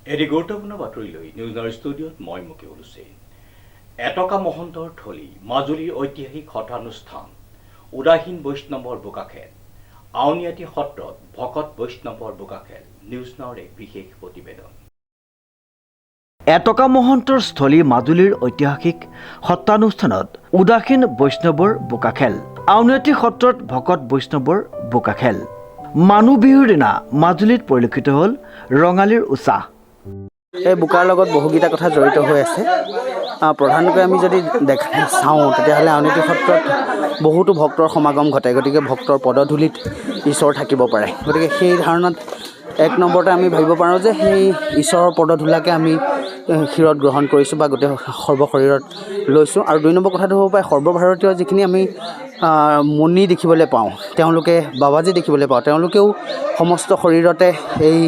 এটি গুৰুত্বপূৰ্ণ বাতৰি লৈ নিউজৰ ষ্টুডিঅ'ত মই মুকিবুল হুছেইন। এটকা মহন্তৰ থলী মাজুলীৰ ঐতিহাসিক সত্ৰানুষ্ঠান উদাসীন বৈষ্ণৱৰ বোকাখেল আউনীআটী সত্ৰত ভকত বৈষ্ণৱৰ বোকাখেল নিউজ নাওৰ এক বিশেষ প্ৰতিবেদন। এটকা মহন্তৰ স্থলী মাজুলীৰ ঐতিহাসিক সত্ৰানুষ্ঠানত উদাসীন বৈষ্ণৱৰ বোকাখেল আউনীআটী সত্ৰত ভকত বৈষ্ণৱৰ বোকাখেল। মানুহ বিহুৰ দিনা মাজুলীত পৰিলক্ষিত হ'ল ৰঙালীৰ উৎসাহ। এই বোকাৰ লগত বহুকেইটা কথা জড়িত হৈ আছে। প্ৰধানকৈ আমি যদি চাওঁ তেতিয়াহ'লে আউনীআটী সত্ৰত বহুতো ভক্তৰ সমাগম ঘটে, গতিকে ভক্তৰ পদধূলিত ঈশ্বৰ থাকিব পাৰে। গতিকে সেই ধাৰণাত এক নম্বৰতে আমি ভাবিব পাৰোঁ যে সেই ঈশ্বৰৰ পদধূলাকে আমি শিৰত গ্ৰহণ কৰিছোঁ বা গোটেই সৰ্বশৰীৰত লৈছোঁ। আৰু দুই নম্বৰ কথাটো হ'ব পাৰে সৰ্বভাৰতীয় যিখিনি আমি মুনি দেখিবলৈ পাওঁ, তেওঁলোকে বাবাজী দেখিবলৈ পাওঁ, তেওঁলোকেও সমস্ত শৰীৰতে এই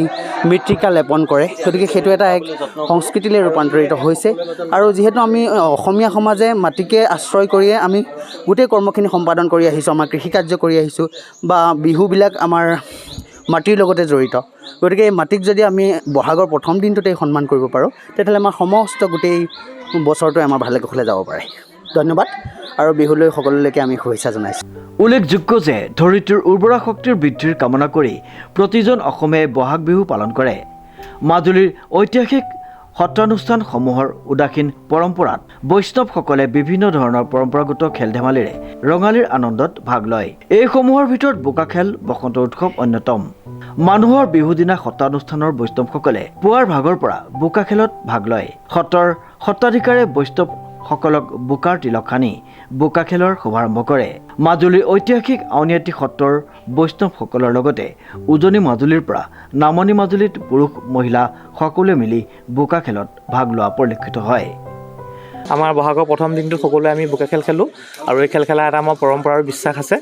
মৃত্তিকা লেপন কৰে। গতিকে সেইটো এটা এক সংস্কৃতিলৈ ৰূপান্তৰিত হৈছে। আৰু যিহেতু আমি অসমীয়া সমাজে মাটিকে আশ্ৰয় কৰিয়ে আমি গোটেই কৰ্মখিনি সম্পাদন কৰি আহিছোঁ, আমাৰ কৃষিকাৰ্য কৰি আহিছোঁ বা বিহুবিলাক আমাৰ মাটিৰ লগতে জড়িত। গতিকে এই মাটিক যদি আমি বহাগৰ প্ৰথম দিনটোতেই সন্মান কৰিব পাৰোঁ তেতিয়াহ'লে আমাৰ সমস্ত গোটেই বছৰটোৱে আমাৰ ভালে কুশলে যাব পাৰে। ধন্যবাদ আৰু বিহুলৈ সকলোলৈকে আমি শুভেচ্ছা জনাইছোঁ। উল্লেখযোগ্য যে ধৰিত্ৰীৰ উৰ্বৰা শক্তিৰ বৃদ্ধিৰ কামনা কৰি প্ৰতিজন অসমীয়াই বহাগ বিহু পালন কৰে। মাজুলীৰ ঐতিহাসিক সত্ৰানুষ্ঠানসমূহৰ উদাসীন পৰম্পৰাত বৈষ্ণৱসকলে বিভিন্ন ধৰণৰ পৰম্পৰাগত খেল ধেমালিৰে ৰঙালীৰ আনন্দত ভাগ লয়। এইসমূহৰ ভিতৰত বোকাখেল বসন্ত উৎসৱ অন্যতম। মানুহৰ বিহুৰ দিনা সত্ৰানুষ্ঠানৰ বৈষ্ণৱসকলে পুৱাৰ ভাগৰ পৰা বোকাখেলত ভাগ লয়। সত্ৰৰ সত্ৰাধিকাৰে বৈষ্ণৱসকলক বোকাৰ তিলক সানি বোকাখেলৰ শুভাৰম্ভ কৰে। মাজুলীৰ ঐতিহাসিক আউনীআটী সত্ৰৰ বৈষ্ণৱসকলৰ লগতে উজনি মাজুলীৰ পৰা নামনি মাজুলীত পুৰুষ মহিলা সকলোৱে মিলি বোকাখেলত ভাগ লোৱা পৰিলক্ষিত হয়। আমাৰ বহাগৰ প্ৰথম দিনটো সকলোৱে আমি বোকাখেল খেলোঁ আৰু এই খেল খেলা এটা আমাৰ পৰম্পৰা আৰু বিশ্বাস আছে।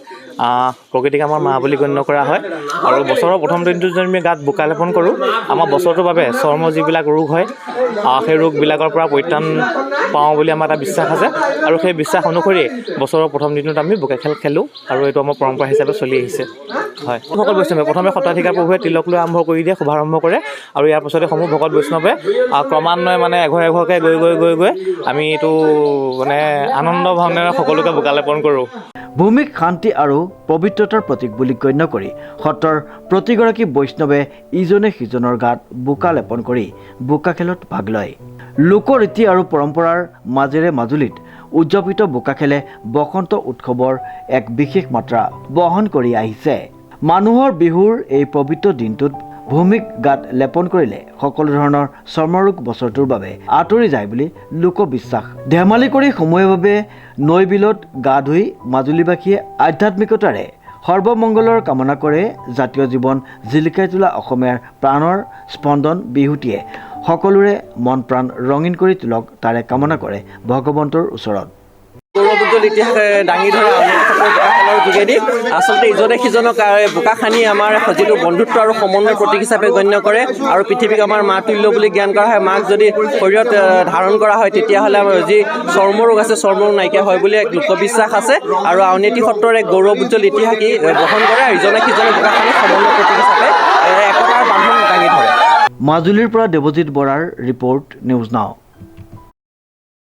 প্ৰকৃতিক আমাৰ মা বুলি গণ্য কৰা হয় আৰু বছৰৰ প্ৰথম দিনটো যদি আমি গাত বোকা লেপন কৰোঁ, আমাৰ বছৰটোৰ বাবে চৰ্মৰ যিবিলাক ৰোগ হয় সেই ৰোগবিলাকৰ পৰা পৰিত্ৰাণ পাওঁ বুলি আমাৰ এটা বিশ্বাস আছে। আৰু সেই বিশ্বাস অনুসৰি বছৰৰ প্ৰথম দিনটোত আমি বোকাখেল খেলোঁ আৰু এইটো আমাৰ পৰম্পৰা হিচাপে চলি আহিছে। হয়, সকলো বৈষ্ণৱে প্ৰথমে সত্ৰাধিকাৰ প্ৰভুৱে তিলক লৈ আৰম্ভ কৰি দিয়ে, শুভাৰম্ভ কৰে আৰু ইয়াৰ পাছতে সমূহ ভকত বৈষ্ণৱে ক্ৰমান্বয়ে মানে এঘৰ এঘৰকৈ গৈ আমি এইটো মানে আনন্দ ভাৱনেৰে সকলোকে বোকা লেপন কৰোঁ। ভূমিক শান্তি আৰু পবিত্ৰতাৰ প্ৰতীক বুলি গণ্য কৰি সত্ৰৰ প্ৰতিগৰাকী বৈষ্ণৱে ইজনে সিজনৰ গাত বোকা লেপন কৰি বোকাখেলত ভাগ লয়। লোকৰীতি আৰু পৰম্পৰাৰ মাজেৰে মাজুলীত উদযাপিত বোকাখেলে বসন্ত উৎসৱৰ এক বিশেষ মাত্ৰা বহন কৰি আহিছে। মানুহৰ বিহুৰ এই পবিত্ৰ দিনটোত ভূমিক গাত লেপন কৰিলে সকলো ধৰণৰ চৰ্মৰোগ বছৰটোৰ বাবে আঁতৰি যায় বুলি লোকবিশ্বাস। ধেমালি কৰি সময়ৰ বাবে নৈ বিলত গা ধুই মাজুলীবাসীয়ে আধ্যাত্মিকতাৰে সৰ্বমংগলৰ কামনা কৰে। জাতীয় জীৱন জিলিকাই তোলা অসমীয়াৰ প্ৰাণৰ স্পন্দন বিহুটিয়ে সকলোৰে মন প্ৰাণ ৰঙীন কৰি তোলক তাৰে কামনা কৰে ভগৱন্তৰ ওচৰত। গৌৰৱোজ্জ্বল ইতিহাস দাঙি ধৰা বোকাখেলৰ যোগেদি আচলতে ইজনে সিজনক বোকা সানি আমাৰ যিটো বন্ধুত্ব আৰু সমন্বয়ৰ প্ৰতীক হিচাপে গণ্য কৰে আৰু পৃথিৱীক আমাৰ মা তুল্য বুলি জ্ঞান কৰা হয়। মাক যদি শৰীৰত ধাৰণ কৰা হয় তেতিয়াহ'লে আমাৰ যি চৰ্মৰোগ আছে চৰ্মৰোগ নাইকিয়া হয় বুলি এক লোকবিশ্বাস আছে আৰু আউনীআটী সত্ৰৰ এক গৌৰৱোজ্জ্বল ইতিহাস বহন কৰে আৰু ইজনে সিজনে বোকা সানি সমন্বয়ৰ প্ৰতীক হিচাপে একতাৰ বান্ধোন দাঙি ধৰে। মাজুলীৰ পৰা দেৱজিৎ বৰাৰ ৰিপৰ্ট, নিউজ নাও।